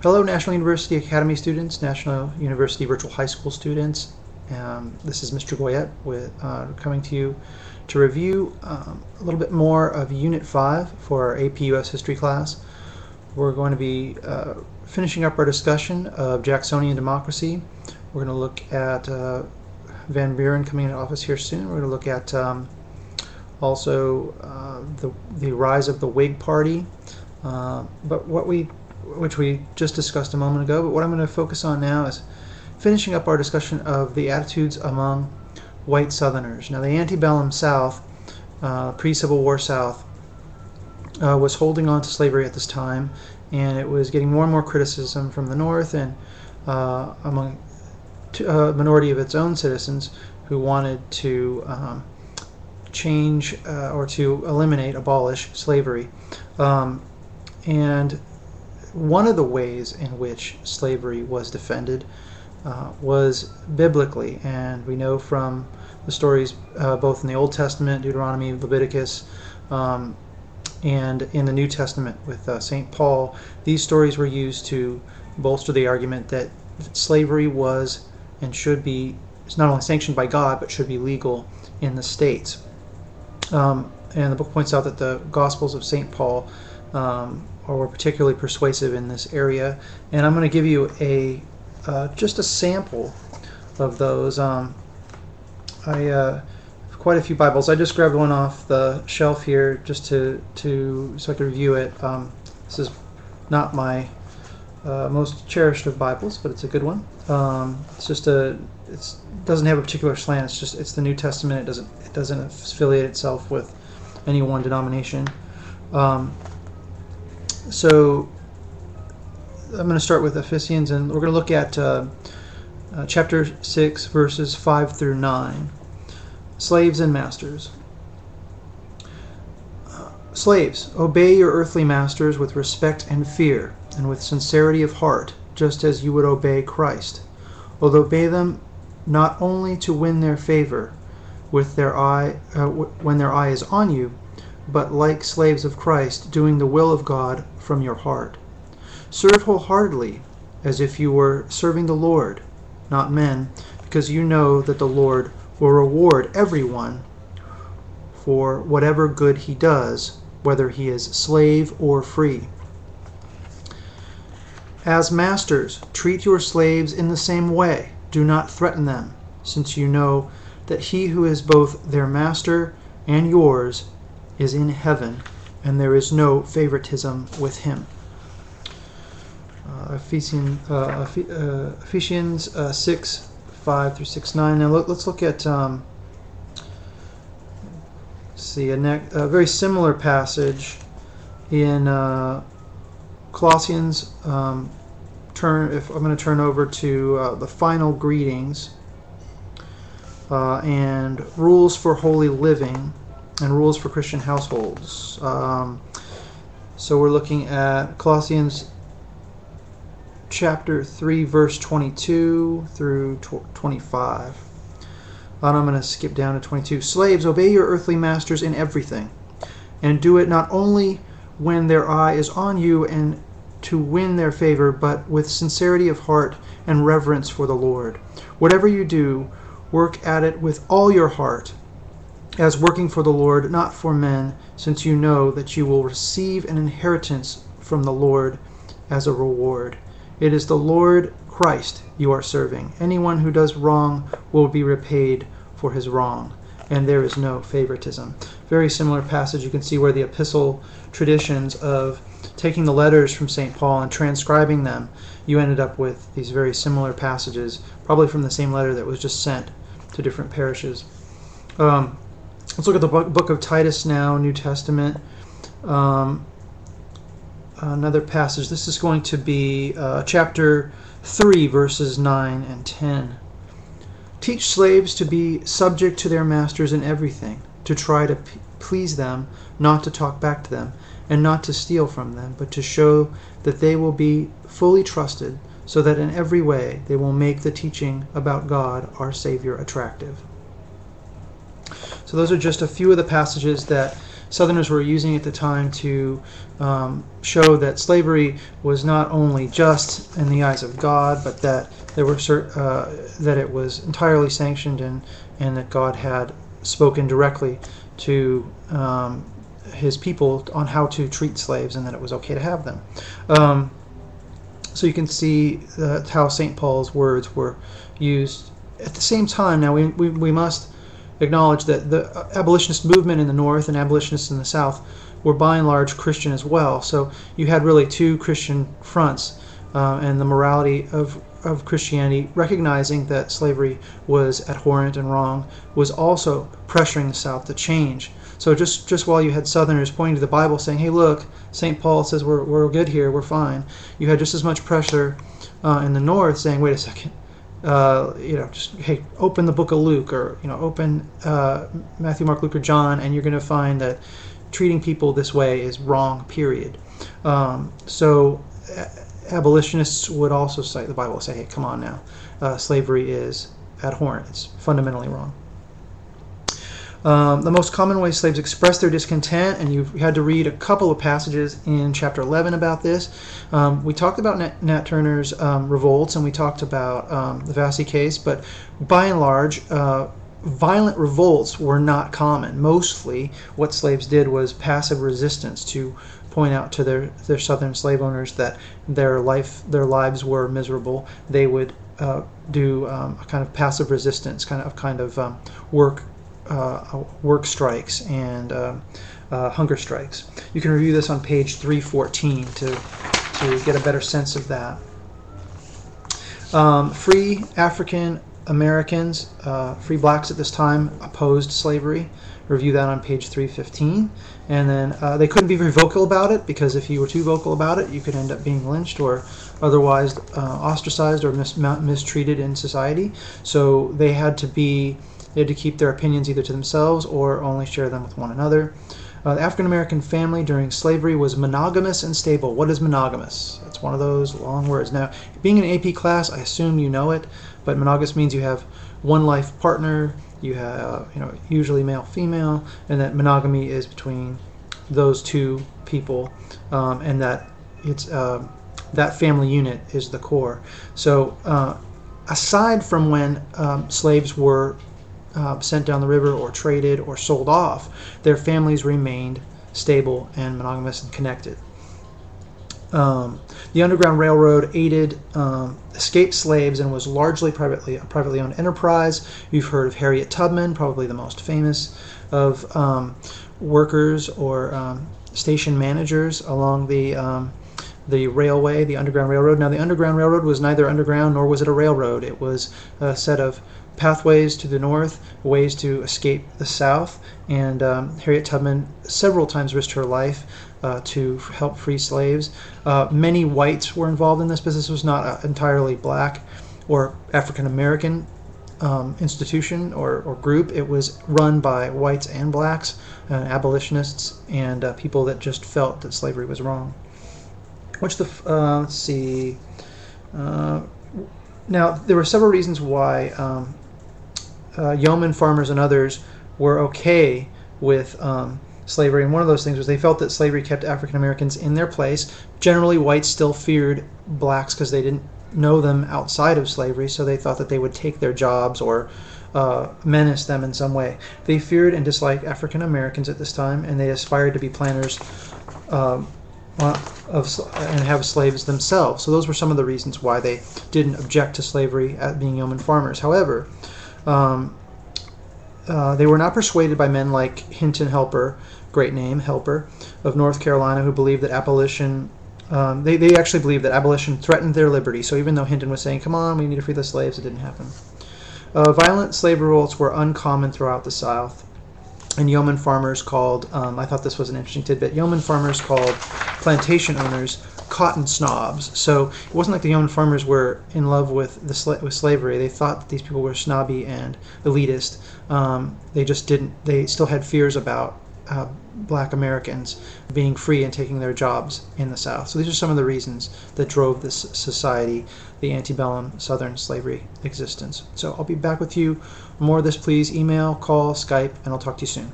Hello, National University Academy students, National University Virtual High School students. This is Mr. Goyette coming to you to review a little bit more of Unit 5 for our AP US History class. We're going to be finishing up our discussion of Jacksonian Democracy. We're going to look at Van Buren coming into office here soon. We're going to look at also the rise of the Whig Party, which we just discussed a moment ago. But what I'm going to focus on now is finishing up our discussion of the attitudes among white Southerners. Now, the Antebellum South, pre-Civil War South, was holding on to slavery at this time, and it was getting more and more criticism from the North and among a minority of its own citizens who wanted to change or to abolish slavery. And one of the ways in which slavery was defended was biblically, and we know from the stories both in the Old Testament, Deuteronomy, Leviticus, and in the New Testament with St. Paul. These stories were used to bolster the argument that slavery was and should be, it's not only sanctioned by God, but should be legal in the states. And the book points out that the Gospels of St. Paul were particularly persuasive in this area, and I'm going to give you just a sample of those. I have quite a few Bibles. I just grabbed one off the shelf here just so I could review it. This is not my most cherished of Bibles, but it's a good one. It doesn't have a particular slant. It's the New Testament. It doesn't affiliate itself with any one denomination. So I'm going to start with Ephesians, and we're going to look at chapter 6, verses 5 through 9. Slaves and masters. Slaves, obey your earthly masters with respect and fear, and with sincerity of heart, just as you would obey Christ. Obey them not only to win their favor with their eye when their eye is on you, but like slaves of Christ, doing the will of God from your heart. Serve wholeheartedly, as if you were serving the Lord, not men, because you know that the Lord will reward everyone for whatever good he does, whether he is slave or free. As masters, treat your slaves in the same way. Do not threaten them, since you know that he who is both their master and yours is in heaven, and there is no favoritism with him. Ephesians 6, 5 through 6, 9. Now let's look at a very similar passage in Colossians. I'm going to turn over to the final greetings and rules for holy living and rules for Christian households. So we're looking at Colossians chapter 3, verse 22 through 25. And I'm going to skip down to 22. Slaves, obey your earthly masters in everything, and do it not only when their eye is on you and to win their favor, but with sincerity of heart and reverence for the Lord. Whatever you do, work at it with all your heart, as working for the Lord, not for men, since you know that you will receive an inheritance from the Lord as a reward. It is the Lord Christ you are serving. Anyone who does wrong will be repaid for his wrong, and there is no favoritism. Very similar passage. You can see where the epistle traditions of taking the letters from St. Paul and transcribing them, you ended up with these very similar passages, probably from the same letter that was just sent to different parishes. Let's look at the book of Titus now, New Testament. Another passage. This is going to be chapter 3, verses 9 and 10. Teach slaves to be subject to their masters in everything, to try to please them, not to talk back to them, and not to steal from them, but to show that they will be fully trusted, so that in every way they will make the teaching about God, our Savior, attractive. So those are just a few of the passages that Southerners were using at the time to show that slavery was not only just in the eyes of God, but that there were that it was entirely sanctioned and that God had spoken directly to his people on how to treat slaves and that it was okay to have them. So you can see how St. Paul's words were used at the same time. Now we must acknowledge that the abolitionist movement in the North and abolitionists in the South were by and large Christian as well. So you had really two Christian fronts, and the morality of Christianity, recognizing that slavery was abhorrent and wrong, was also pressuring the South to change. So just while you had Southerners pointing to the Bible saying, hey, look, St. Paul says we're good here, we're fine, you had just as much pressure in the North saying, wait a second, just, hey, open the book of Luke, or open Matthew, Mark, Luke, or John, and you're going to find that treating people this way is wrong, period. So abolitionists would also cite the Bible and say, hey, come on now, slavery is abhorrent, it's fundamentally wrong. The most common way slaves expressed their discontent, and you had to read a couple of passages in chapter 11 about this. We talked about Nat Turner's revolts, and we talked about the Vassy case, but by and large, violent revolts were not common. Mostly what slaves did was passive resistance to point out to their southern slave owners that their lives were miserable. They would do a kind of passive resistance, kind of work strikes and hunger strikes. You can review this on page 314 to get a better sense of that. Free African Americans, free blacks at this time, opposed slavery. Review that on page 315. And then they couldn't be very vocal about it, because if you were too vocal about it, you could end up being lynched or otherwise ostracized or mistreated in society. So they had to keep their opinions either to themselves or only share them with one another. The African American family during slavery was monogamous and stable. What is monogamous? That's one of those long words. Now, being an AP class, I assume you know it, but monogamous means you have one life partner, you have usually male, female, and that monogamy is between those two people, and that it's that family unit is the core. So aside from when slaves were sent down the river or traded or sold off, their families remained stable and monogamous and connected. The Underground Railroad aided escaped slaves and was largely a privately owned enterprise. You've heard of Harriet Tubman, probably the most famous of workers or station managers along the railway, the Underground Railroad. Now, the Underground Railroad was neither underground nor was it a railroad. It was a set of pathways to the north, ways to escape the south, and Harriet Tubman several times risked her life to help free slaves. Many whites were involved in this, but this was not an entirely black or African American institution or group. It was run by whites and blacks, abolitionists, and people that just felt that slavery was wrong. Let's see. Now, there were several reasons why yeoman farmers and others were okay with slavery, and one of those things was they felt that slavery kept African Americans in their place. Generally, whites still feared blacks because they didn't know them outside of slavery, so they thought that they would take their jobs or menace them in some way. They feared and disliked African Americans at this time, and they aspired to be planters and have slaves themselves. So those were some of the reasons why they didn't object to slavery at being yeoman farmers. However, they were not persuaded by men like Hilton Helper, great name, Helper, of North Carolina, who believed that abolition, they actually believed that abolition threatened their liberty. So even though Hinton was saying, come on, we need to free the slaves, it didn't happen. Violent slave revolts were uncommon throughout the South. And yeoman farmers called, I thought this was an interesting tidbit, yeoman farmers called plantation owners cotton snobs. So it wasn't like the yeoman farmers were in love with with slavery. They thought that these people were snobby and elitist. They just didn't, they still had fears about black Americans being free and taking their jobs in the South. So these are some of the reasons that drove this society, the antebellum Southern slavery existence. So I'll be back with you. More of this, please email, call, Skype, and I'll talk to you soon.